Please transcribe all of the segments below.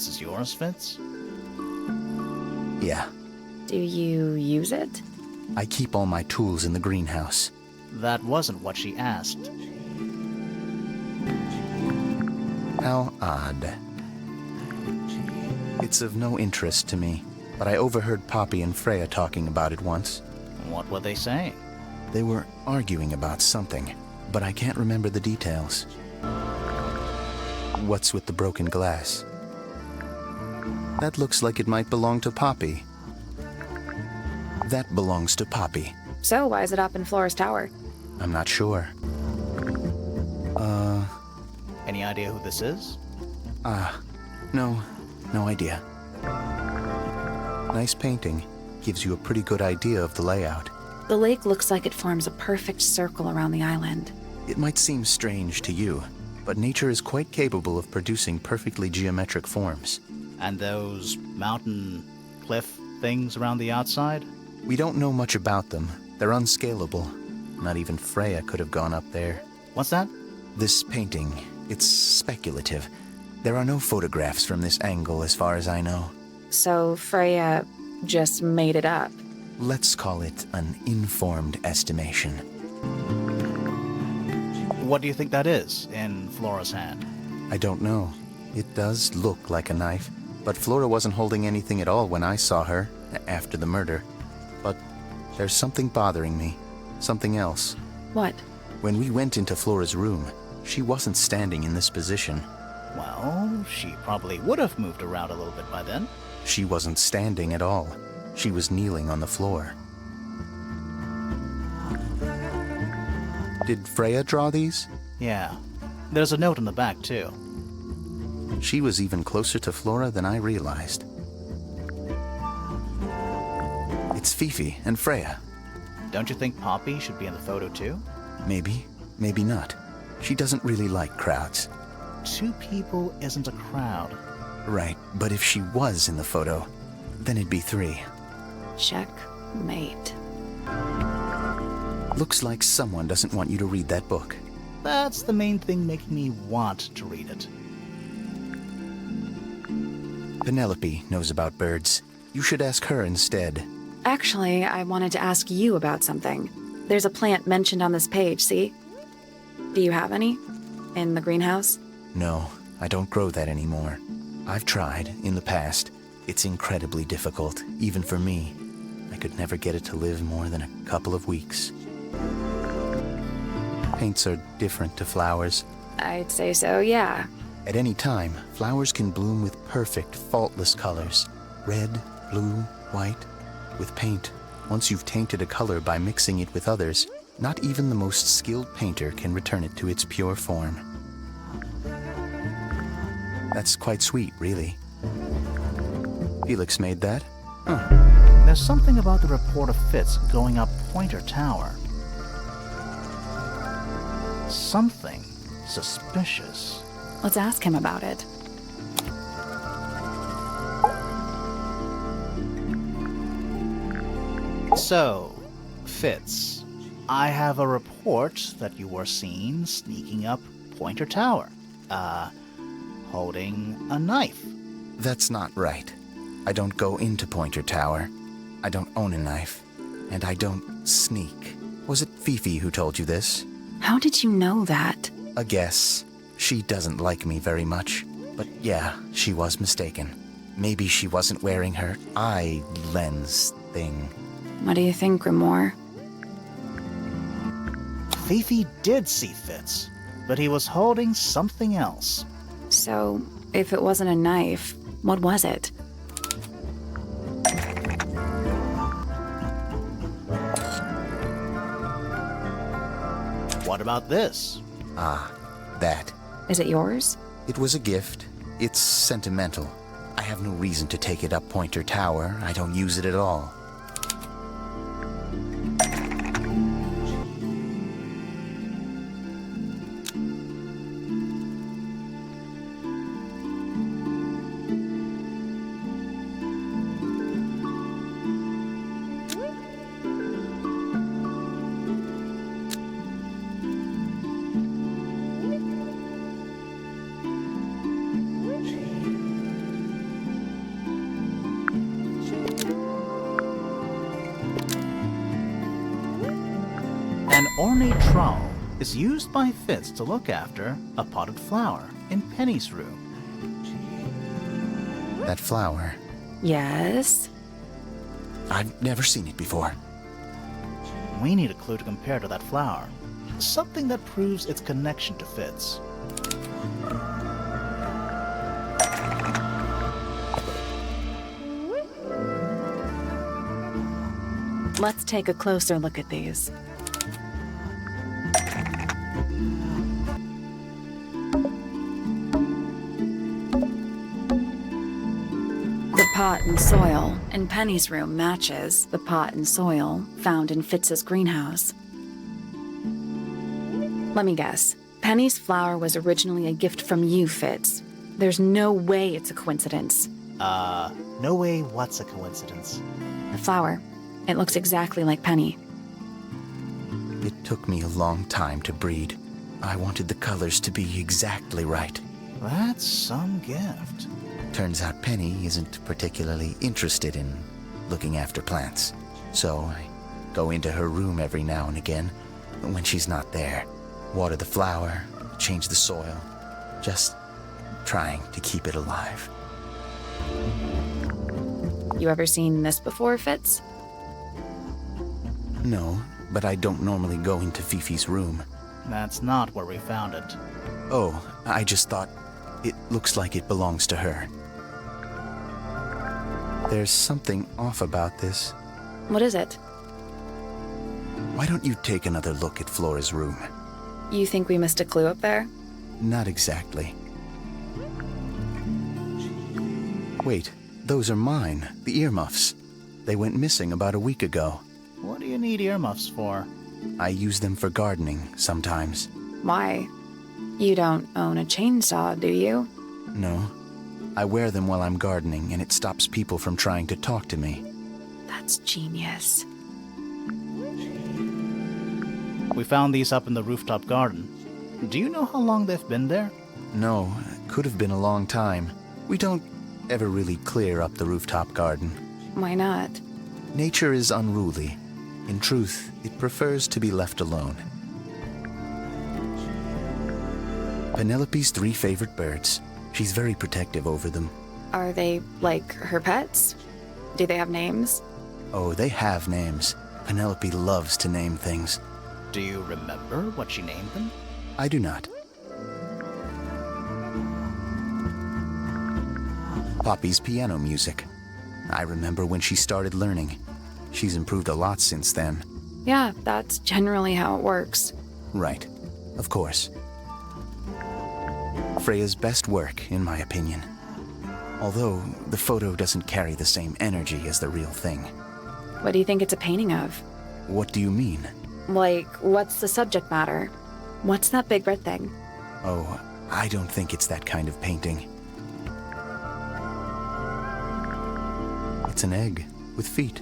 This is yours, Fitz? Yeah, Do you use it? I keep all my tools in the greenhouse. That wasn't what she asked. How odd. It's of no interest to me, but I overheard Poppy and Freya talking about it once. What were they saying? They were arguing about something, but I can't remember the details. What's with the broken glass? That looks like it might belong to Poppy. That belongs to Poppy. So why is it up in Flora's tower? I'm not sure. Any idea who this is? No idea. Nice painting. Gives you a pretty good idea of the layout. The lake looks like it forms a perfect circle around the island. It might seem strange to you, but nature is quite capable of producing perfectly geometric forms. And those mountain cliff things around the outside? We don't know much about them. They're unscalable. Not even Freya could have gone up there. What's that? This painting, it's speculative. There are no photographs from this angle as far as I know. So Freya just made it up. Let's call it an informed estimation. What do you think that is in Flora's hand? I don't know. It does look like a knife, but Flora wasn't holding anything at all when I saw her, after the murder. But there's something bothering me. Something else. What? When we went into Flora's room, she wasn't standing in this position. Well, she probably would have moved around a little bit by then. She wasn't standing at all. She was kneeling on the floor. Did Freya draw these? Yeah. There's a note on the back, too. She was even closer to Flora than I realized. It's Fifi and Freya. Don't you think Poppy should be in the photo, too? Maybe, maybe not. She doesn't really like crowds. 2 people isn't a crowd. Right, but if she was in the photo, then it'd be 3. Checkmate. Looks like someone doesn't want you to read that book. That's the main thing making me want to read it. Penelope knows about birds. You should ask her instead. Actually, I wanted to ask you about something. There's a plant mentioned on this page, see? Do you have any? In the greenhouse? No, I don't grow that anymore. I've tried, in the past. It's incredibly difficult, even for me. I could never get it to live more than a couple of weeks. Paints are different to flowers. I'd say so, yeah. At any time, flowers can bloom with perfect, faultless colors. Red, blue, white. With paint, once you've tainted a color by mixing it with others, not even the most skilled painter can return it to its pure form. That's quite sweet, really. Felix made that? Huh. There's something about the report of Fitz going up Pointer Tower. Something suspicious. Let's ask him about it. So, Fitz, I have a report that you were seen sneaking up Pointer Tower. Holding a knife. That's not right. I don't go into Pointer Tower. I don't own a knife. And I don't sneak. Was it Fifi who told you this? How did you know that? A guess. She doesn't like me very much. But yeah, she was mistaken. Maybe she wasn't wearing her eye lens thing. What do you think, Grimoire? Fifi did see Fitz, but he was holding something else. So, if it wasn't a knife, what was it? What about this? That. Is it yours? It was a gift. It's sentimental. I have no reason to take it up Pointer Tower. I don't use it at all. An ornate trowel is used by Fitz to look after a potted flower in Penny's room. That flower, Yes? I've never seen it before. We need a clue to compare to that flower. Something that proves its connection to Fitz. Let's take a closer look at these. The pot and soil in Penny's room matches the pot and soil found in Fitz's greenhouse. Let me guess. Penny's flower was originally a gift from you, Fitz. There's no way it's a coincidence. No way what's a coincidence. The flower. It looks exactly like Penny. It took me a long time to breed. I wanted the colors to be exactly right. That's some gift. Turns out Penny isn't particularly interested in looking after plants. So I go into her room every now and again when she's not there. Water the flower, change the soil. Just trying to keep it alive. You ever seen this before, Fitz? No, but I don't normally go into Fifi's room. That's not where we found it. Oh, I just thought it looks like it belongs to her. There's something off about this. What is it? Why don't you take another look at Flora's room? You think we missed a clue up there? Not exactly. Wait, those are mine, the earmuffs. They went missing about a week ago. What do you need earmuffs for? I use them for gardening sometimes. Why? You don't own a chainsaw, do you? No. I wear them while I'm gardening, and it stops people from trying to talk to me. That's genius. We found these up in the rooftop garden. Do you know how long they've been there? No, it could have been a long time. We don't ever really clear up the rooftop garden. Why not? Nature is unruly. In truth, it prefers to be left alone. Penelope's 3 favorite birds. She's very protective over them. Are they like her pets? Do they have names? Oh, they have names. Penelope loves to name things. Do you remember what she named them? I do not. Poppy's piano music. I remember when she started learning. She's improved a lot since then. Yeah, that's generally how it works. Right. Of course. Freya's best work, in my opinion. Although the photo doesn't carry the same energy as the real thing. What do you think it's a painting of? What do you mean? Like, what's the subject matter? What's that big red thing? Oh, I don't think it's that kind of painting. It's an egg with feet.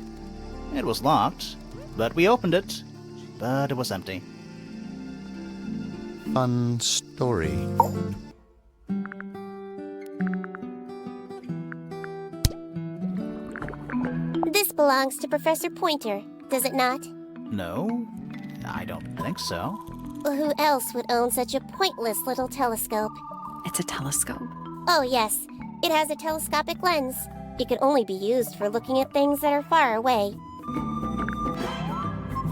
It was locked, but we opened it. But it was empty. Fun story. This belongs to Professor Pointer, does it not? No, I don't think so. Well, who else would own such a pointless little telescope? It's a telescope. Oh, yes. It has a telescopic lens. It could only be used for looking at things that are far away.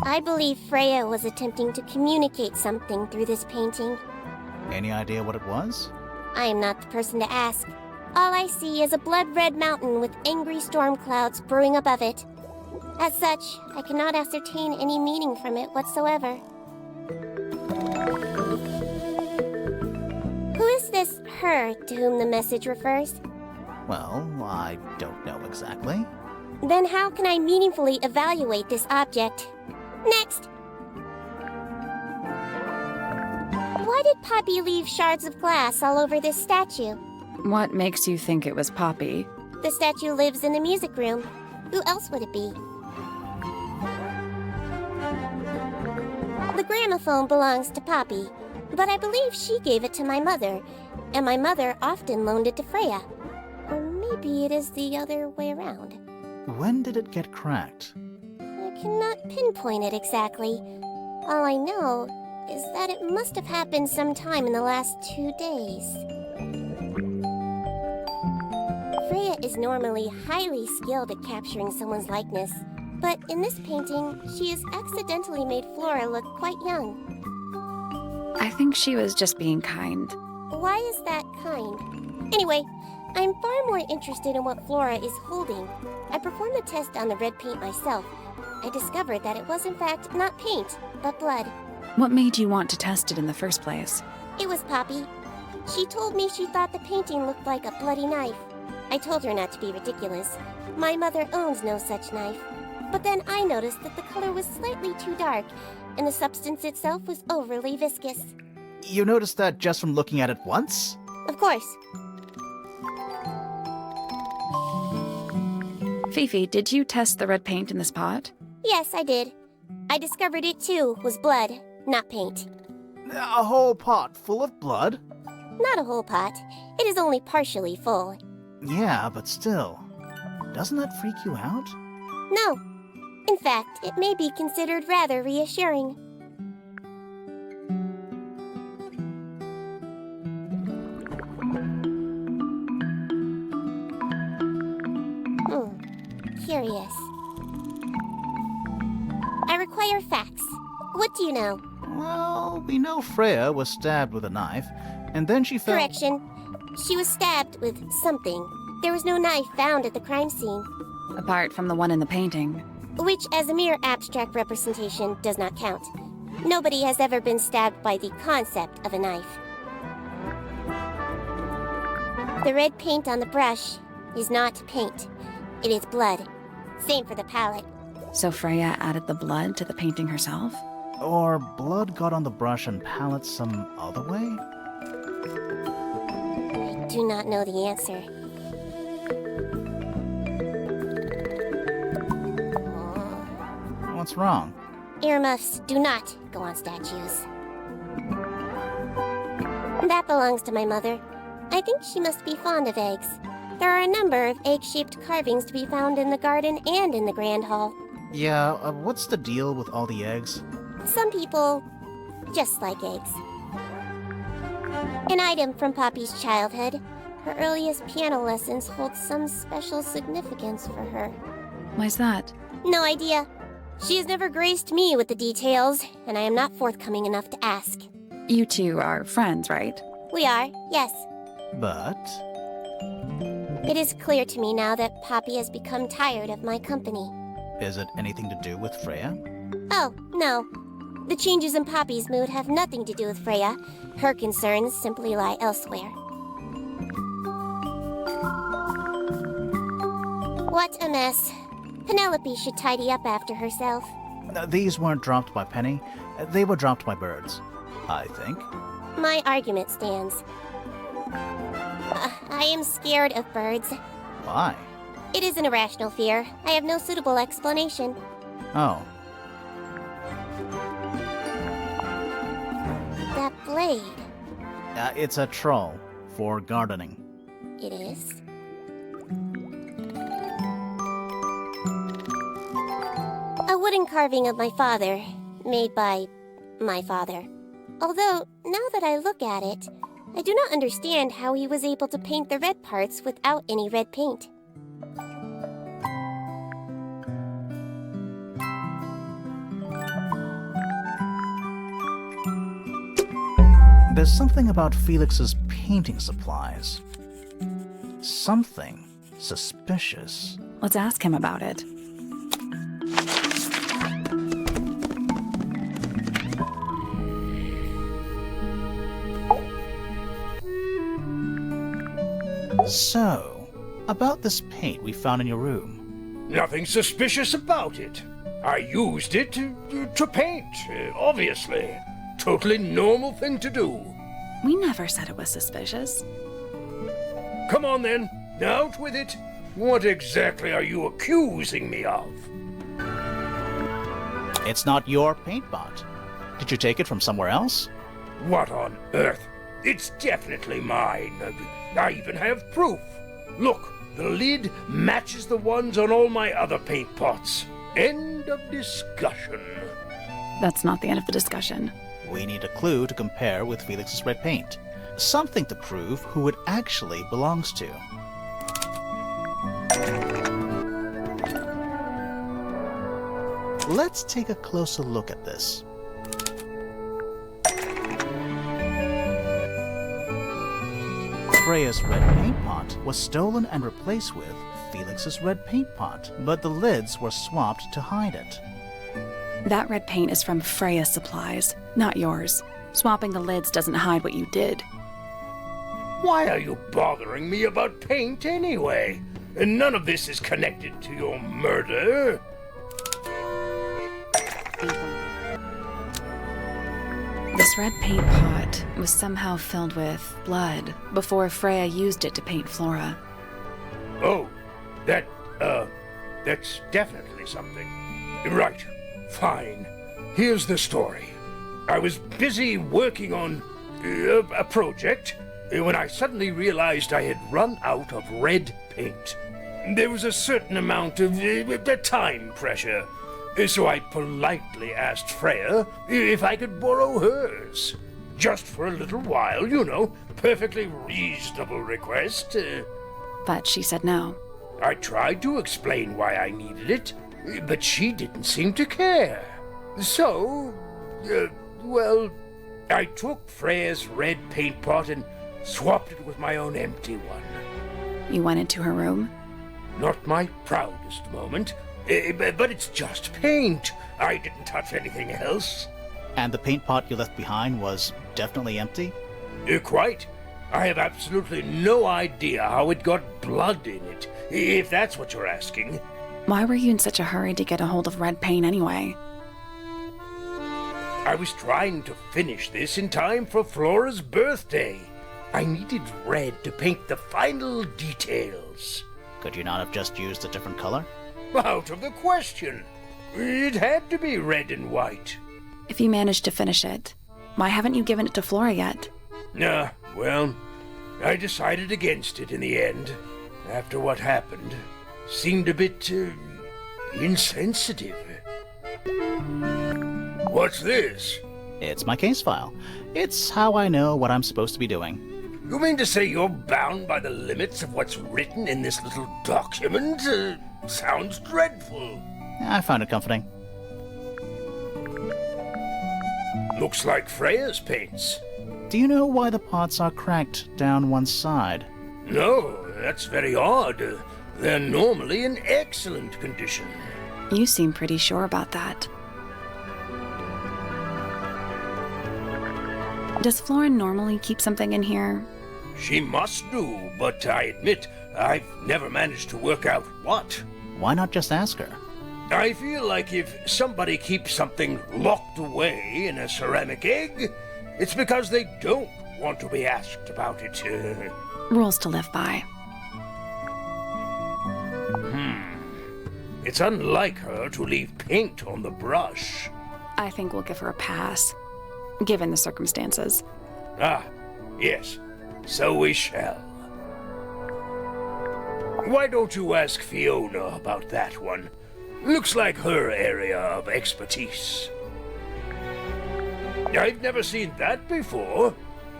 I believe Freya was attempting to communicate something through this painting. Any idea what it was? I am not the person to ask. All I see is a blood-red mountain with angry storm clouds brewing above it. As such, I cannot ascertain any meaning from it whatsoever. Who is this her to whom the message refers? Well, I don't know exactly. Then how can I meaningfully evaluate this object? Next! Why did Poppy leave shards of glass all over this statue? What makes you think it was Poppy? The statue lives in the music room. Who else would it be? The gramophone belongs to Poppy, but I believe she gave it to my mother, and my mother often loaned it to Freya. Or maybe it is the other way around. When did it get cracked? I cannot pinpoint it exactly. All I know is that it must have happened sometime in the last 2 days. Freya is normally highly skilled at capturing someone's likeness, but in this painting, she has accidentally made Flora look quite young. I think she was just being kind. Why is that kind? Anyway, I'm far more interested in what Flora is holding. I performed the test on the red paint myself. I discovered that it was in fact not paint, but blood. What made you want to test it in the first place? It was Poppy. She told me she thought the painting looked like a bloody knife. I told her not to be ridiculous. My mother owns no such knife. But then I noticed that the color was slightly too dark, and the substance itself was overly viscous. You noticed that just from looking at it once? Of course. Fifi, did you test the red paint in this pot? Yes, I did. I discovered it too was blood, not paint. A whole pot full of blood? Not a whole pot. It is only partially full. Yeah, but still. Doesn't that freak you out? No. In fact, it may be considered rather reassuring. Curious. I require facts. What do you know? Well, we know Freya was stabbed with a knife, and then she fell— Correction. She was stabbed with something. There was no knife found at the crime scene. Apart from the one in the painting. Which, as a mere abstract representation, does not count. Nobody has ever been stabbed by the concept of a knife. The red paint on the brush is not paint. It is blood. Same for the palette. So Freya added the blood to the painting herself? Or blood got on the brush and palette some other way? I do not know the answer. What's wrong? Earmuffs do not go on statues. That belongs to my mother. I think she must be fond of eggs. There are a number of egg-shaped carvings to be found in the garden and in the Grand Hall. Yeah, what's the deal with all the eggs? Some people just like eggs. An item from Poppy's childhood. Her earliest piano lessons hold some special significance for her. Why's that? No idea. She has never graced me with the details, and I am not forthcoming enough to ask. You two are friends, right? We are, yes. But It is clear to me now that Poppy has become tired of my company. is it anything to do with Freya? Oh, no. The changes in Poppy's mood have nothing to do with Freya. Her concerns simply lie elsewhere. What a mess. Penelope should tidy up after herself. These weren't dropped by Penny. They were dropped by birds, I think. My argument stands. I am scared of birds. Why? It is an irrational fear. I have no suitable explanation. Oh, That blade. it's a troll for gardening. It is. A wooden carving of my father, made by my father. Although, now that I look at it, I do not understand how he was able to paint the red parts without any red paint. There's something about Felix's painting supplies. Something suspicious. Let's ask him about it. So, about this paint we found in your room. Nothing suspicious about it. I used it to paint, obviously. Totally normal thing to do. We never said it was suspicious. Come on then, out with it. What exactly are you accusing me of? It's not your paint pot. Did you take it from somewhere else? What on earth? It's definitely mine. I even have proof. Look, the lid matches the ones on all my other paint pots. End of discussion. That's not the end of the discussion. We need a clue to compare with Felix's red paint. Something to prove who it actually belongs to. Let's take a closer look at this. Freya's red paint pot was stolen and replaced with Felix's red paint pot, but the lids were swapped to hide it. That red paint is from Freya's supplies, not yours. Swapping the lids doesn't hide what you did. Why are you bothering me about paint anyway? And none of this is connected to your murder. This red paint pot was somehow filled with blood before Freya used it to paint Flora. Oh, that's definitely something. Right, fine. Here's the story. I was busy working on a project when I suddenly realized I had run out of red paint. There was a certain amount of time pressure, so I politely asked Freya if I could borrow hers. Just for a little while, you know, perfectly reasonable request. But she said no. I tried to explain why I needed it, but she didn't seem to care. So, well, I took Freya's red paint pot and swapped it with my own empty one. You went into her room? Not my proudest moment, but it's just paint. I didn't touch anything else. And the paint pot you left behind was definitely empty? Quite. I have absolutely no idea how it got blood in it, if that's what you're asking. Why were you in such a hurry to get a hold of red paint anyway? I was trying to finish this in time for Flora's birthday. I needed red to paint the final details. Could you not have just used a different color? Out of the question. It had to be red and white. If you managed to finish it, why haven't you given it to Flora yet? Well, I decided against it in the end. After what happened, seemed a bit insensitive. What's this? It's my case file. It's how I know what I'm supposed to be doing. You mean to say you're bound by the limits of what's written in this little document? Sounds dreadful. I found it comforting. Looks like Freya's paints. Do you know why the pots are cracked down one side? No, that's very odd. They're normally in excellent condition. You seem pretty sure about that. Does Flora normally keep something in here? She must do, but I admit I've never managed to work out what. Why not just ask her? I feel like if somebody keeps something locked away in a ceramic egg, it's because they don't want to be asked about it. Rules to live by. It's unlike her to leave paint on the brush. I think we'll give her a pass, given the circumstances. Ah, yes, so we shall. Why don't you ask Fiona about that one? Looks like her area of expertise. I've never seen that before.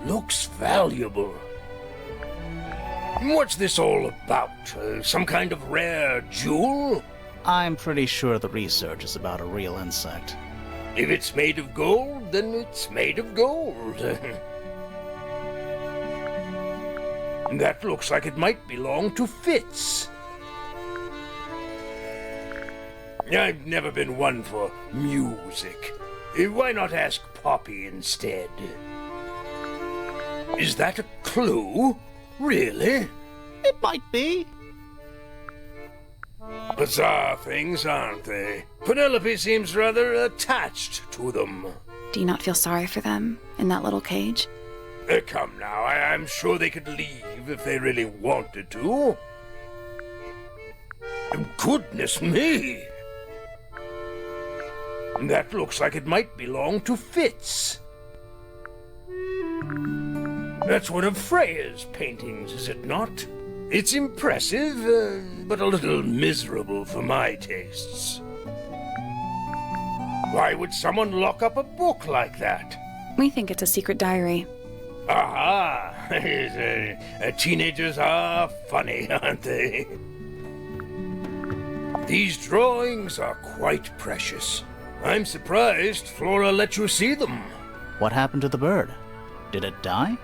Looks valuable. What's this all about? Some kind of rare jewel? I'm pretty sure the research is about a real insect. If it's made of gold, then it's made of gold. That looks like it might belong to Fitz. I've never been one for music. Why not ask Poppy instead? Is that a clue? Really? It might be. Bizarre things, aren't they? Penelope seems rather attached to them. Do you not feel sorry for them in that little cage? Come now, I'm sure they could leave if they really wanted to. Goodness me! That looks like it might belong to Fitz. That's one of Freya's paintings, is it not? It's impressive, but a little miserable for my tastes. Why would someone lock up a book like that? We think it's a secret diary. Aha! Teenagers are funny, aren't they? These drawings are quite precious. I'm surprised Flora let you see them. What happened to the bird? Did it die?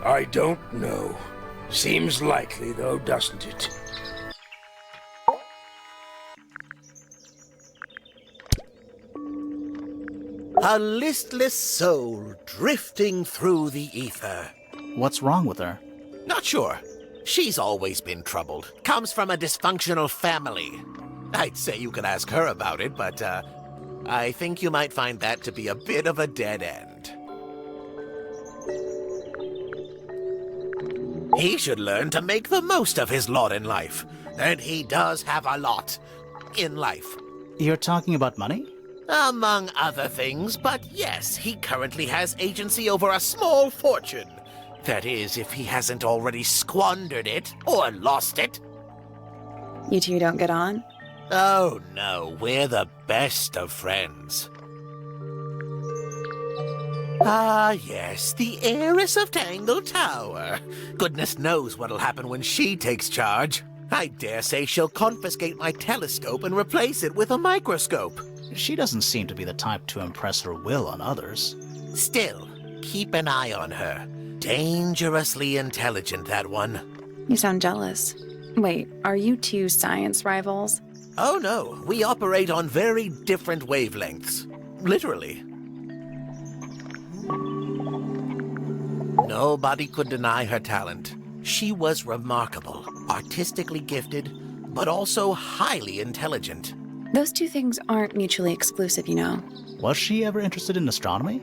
I don't know. Seems likely, though, doesn't it? A listless soul drifting through the ether. What's wrong with her? Not sure. She's always been troubled. Comes from a dysfunctional family. I'd say you could ask her about it, but I think you might find that to be a bit of a dead end. He should learn to make the most of his lot in life. And he does have a lot in life. You're talking about money? Among other things, but yes, he currently has agency over a small fortune. That is, if he hasn't already squandered it or lost it. You two don't get on? Oh no, we're the best of friends. Ah yes, the heiress of Tangle Tower. Goodness knows what'll happen when she takes charge. I dare say she'll confiscate my telescope and replace it with a microscope. She doesn't seem to be the type to impress her will on others. Still, keep an eye on her. Dangerously intelligent, that one. You sound jealous. Wait, are you two science rivals? Oh no, we operate on very different wavelengths. Literally. Nobody could deny her talent. She was remarkable, artistically gifted, but also highly intelligent. Those two things aren't mutually exclusive, you know. Was she ever interested in astronomy?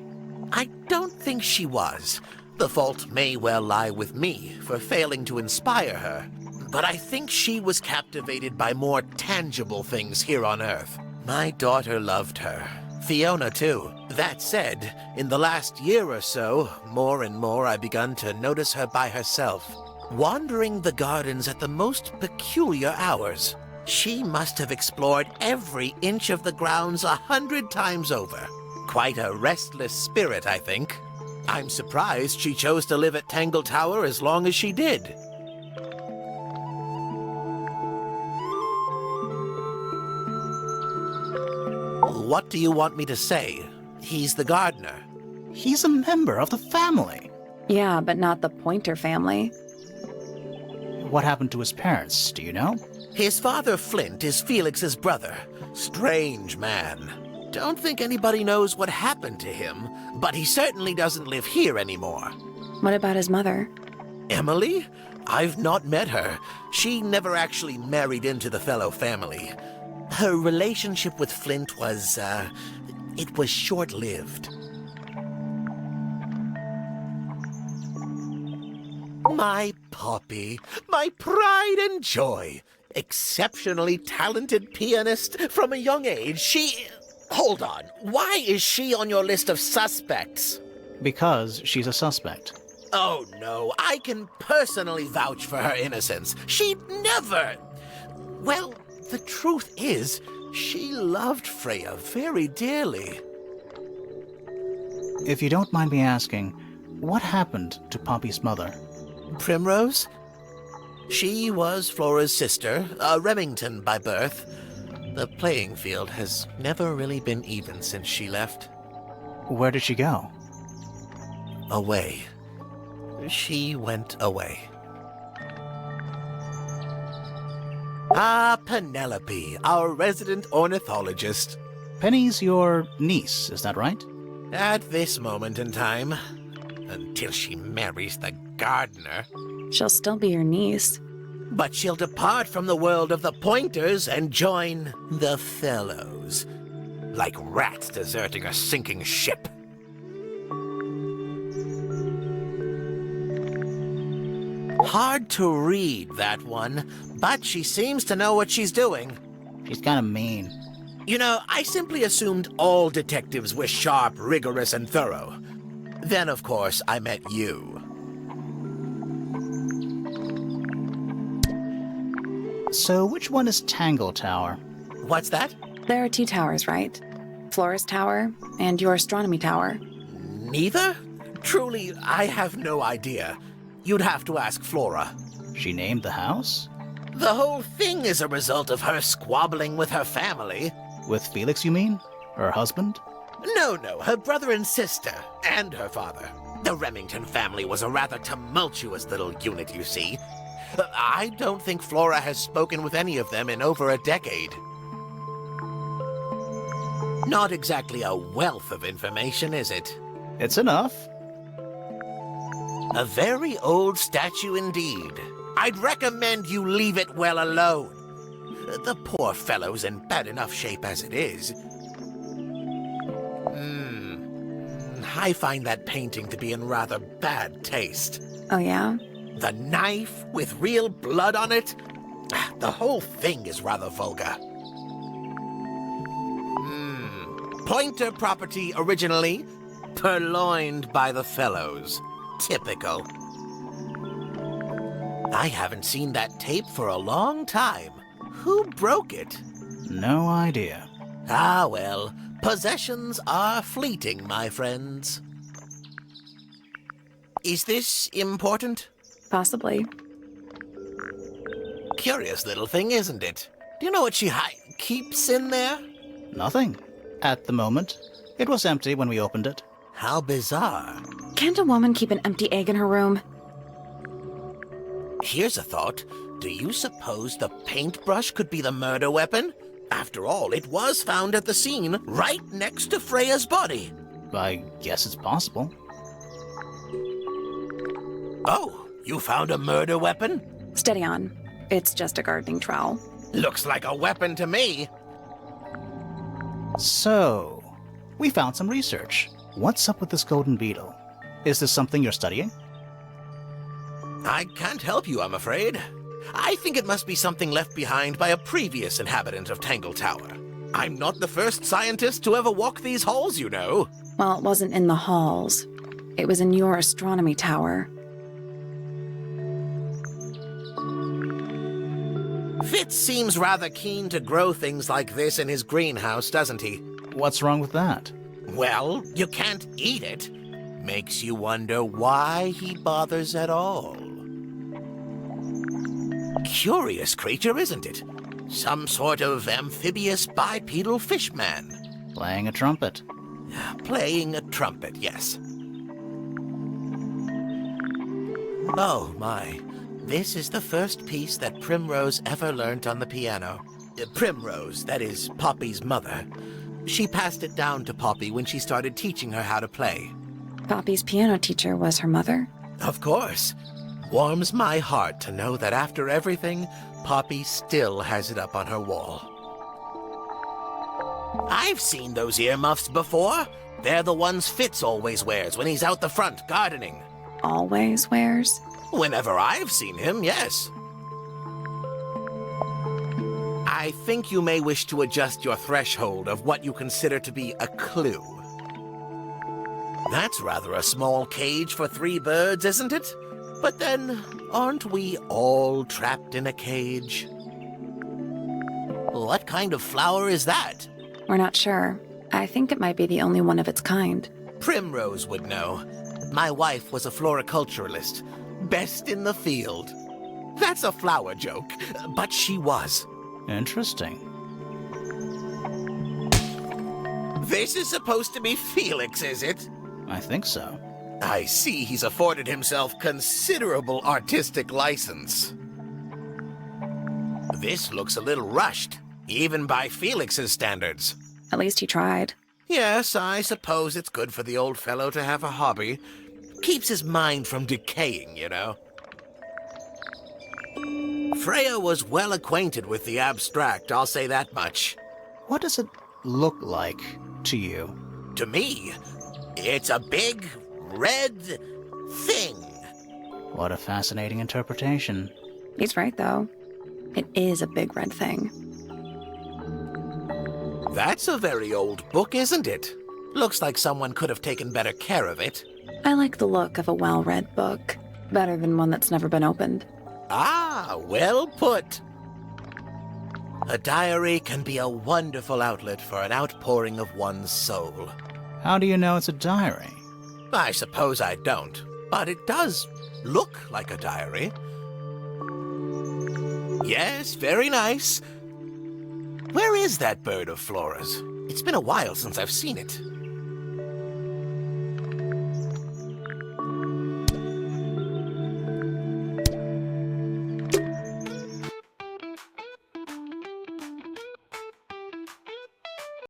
I don't think she was. The fault may well lie with me for failing to inspire her. But I think she was captivated by more tangible things here on Earth. My daughter loved her. Fiona, too. That said, in the last year or so, more and more I've begun to notice her by herself, wandering the gardens at the most peculiar hours. She must have explored every inch of the grounds 100 times over. Quite a restless spirit, I think. I'm surprised she chose to live at Tangle Tower as long as she did. What do you want me to say? He's the gardener. He's a member of the family. Yeah, but not the Pointer family. What happened to his parents, do you know? His father, Flint, is Felix's brother. Strange man. Don't think anybody knows what happened to him, but he certainly doesn't live here anymore. What about his mother? Emily? I've not met her. She never actually married into the fellow family. Her relationship with Flint was, it was short-lived. My Poppy, my pride and joy. Exceptionally talented pianist from a young age. She... Hold on. Why is she on your list of suspects? Because she's a suspect. Oh, no. I can personally vouch for her innocence. She'd never... Well, the truth is, she loved Freya very dearly. If you don't mind me asking, what happened to Poppy's mother? Primrose? She was Flora's sister, a Remington by birth. The playing field has never really been even since she left. Where did she go? Away. She went away. Ah, Penelope, our resident ornithologist. Penny's your niece, is that right? At this moment in time, until she marries the gardener. She'll still be your niece. But she'll depart from the world of the Pointers and join the Fellows. Like rats deserting a sinking ship. Hard to read, that one, but she seems to know what she's doing. She's kind of mean. You know, I simply assumed all detectives were sharp, rigorous, and thorough. Then, of course, I met you. So which one is Tangle Tower? What's that? There are two towers, right? Flora's tower and your astronomy tower. Neither? Truly, I have no idea. You'd have to ask Flora. She named the house? The whole thing is a result of her squabbling with her family. With Felix, you mean? Her husband? No, her brother and sister, and her father. The Remington family was a rather tumultuous little unit, you see. I don't think Flora has spoken with any of them in over a decade. Not exactly a wealth of information, is it? It's enough. A very old statue indeed. I'd recommend you leave it well alone. The poor fellow's in bad enough shape as it is. I find that painting to be in rather bad taste. Oh, yeah? The knife with real blood on it? The whole thing is rather vulgar. Pointer property originally, purloined by the fellows. Typical. I haven't seen that tape for a long time. Who broke it? No idea. Ah, well, possessions are fleeting, my friends. Is this important? Possibly. Curious little thing, isn't it? Do you know what she keeps in there? Nothing. At the moment. It was empty when we opened it. How bizarre. Can't a woman keep an empty egg in her room? Here's a thought. Do you suppose the paintbrush could be the murder weapon? After all, it was found at the scene, right next to Freya's body. I guess it's possible. Oh, you found a murder weapon? Steady on. It's just a gardening trowel. Looks like a weapon to me. So, we found some research. What's up with this golden beetle? Is this something you're studying? I can't help you, I'm afraid. I think it must be something left behind by a previous inhabitant of Tangle Tower. I'm not the first scientist to ever walk these halls, you know. Well, it wasn't in the halls. It was in your astronomy tower. Fitz seems rather keen to grow things like this in his greenhouse, doesn't he? What's wrong with that? Well, you can't eat it. Makes you wonder why he bothers at all. Curious creature, isn't it? Some sort of amphibious bipedal fishman. Playing a trumpet. Playing a trumpet, yes. Oh, my. This is the first piece that Primrose ever learnt on the piano. Primrose, that is Poppy's mother. She passed it down to Poppy when she started teaching her how to play. Poppy's piano teacher was her mother? Of course. Warms my heart to know that after everything, Poppy still has it up on her wall. I've seen those earmuffs before. They're the ones Fitz always wears when he's out the front gardening. Always wears? Whenever I've seen him, yes. I think you may wish to adjust your threshold of what you consider to be a clue. That's rather a small cage for 3 birds, isn't it? But then, aren't we all trapped in a cage? What kind of flower is that? We're not sure. I think it might be the only one of its kind. Primrose would know. My wife was a floriculturalist. Best in the field. That's a flower joke, but she was. Interesting. This is supposed to be Felix, is it? I think so. I see he's afforded himself considerable artistic license. This looks a little rushed, even by Felix's standards. At least he tried. Yes, I suppose it's good for the old fellow to have a hobby. Keeps his mind from decaying, you know. Freya was well acquainted with the abstract, I'll say that much. What does it look like to you? To me, it's a big, red thing. What a fascinating interpretation. He's right, though. It is a big red thing. That's a very old book, isn't it? Looks like someone could have taken better care of it. I like the look of a well-read book. Better than one that's never been opened. Ah, well put. A diary can be a wonderful outlet for an outpouring of one's soul. How do you know it's a diary? I suppose I don't, but it does look like a diary. Yes, very nice. Where is that bird of Flora's? It's been a while since I've seen it.